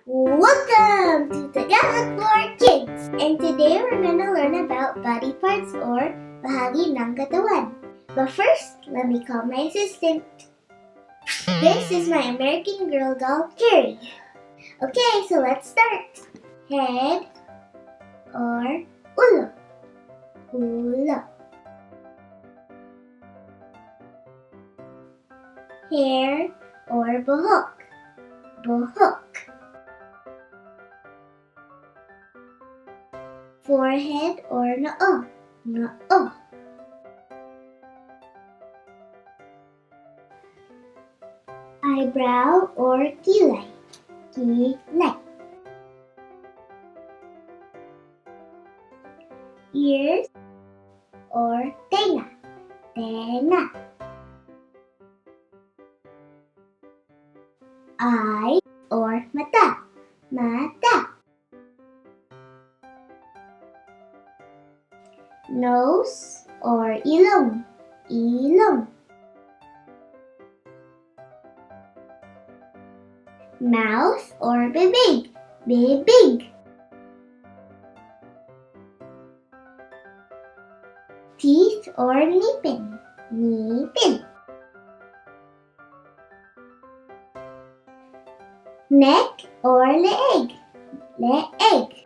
Welcome to Tagalog for Kids! And today we're going to learn about body parts or bahagi ng katawan. But first, let me call my assistant. This is my American Girl doll, Carrie. Okay, so let's start. Head or ulo. Ulo. Hair or buhok. Buhok. Forehead or noo. Noo. Eyebrow or kilay. Kilay. Ears or tenga. Tenga. Eye or mata. Mata. Nose or ilong. Ilong. Mouth or bibig. Bibig. Teeth or ngipin. Ngipin. Neck or leeg. Leeg.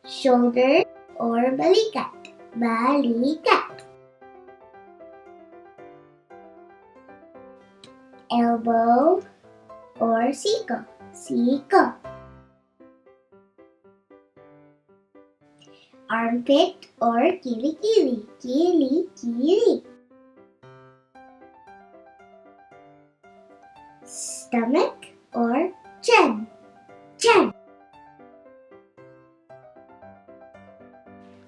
Shoulder or balikat. Balikat. Elbow or siko. Siko. Armpit or kilikili. Kilikili. Stomach or chin. Chin.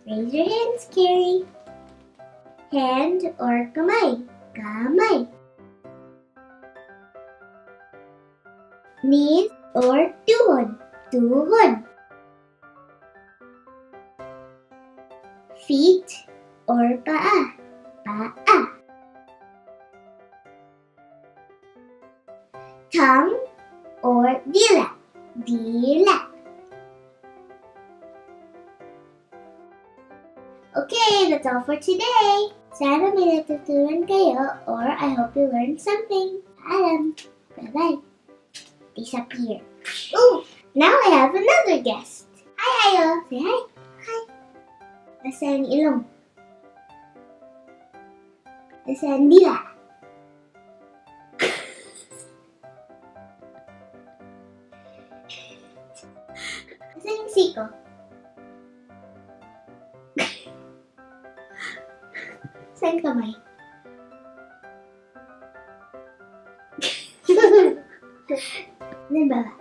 Raise your hands, Carrie. Hand or kamay. Kamay. Knees or tuhod. Tuhod. Feet or paa. Paa. Tongue or dila. Dila. Okay, that's all for today. Sana may natutunan kayo, or I hope you learned something. Paalam. Bye-bye. Disappear. Oh, now I have another guest. Hi, Kayo. Say hi. Hi. Nasaan ilong? Nasaan dila? Nasaan siko? Saan kamay? Saan baba?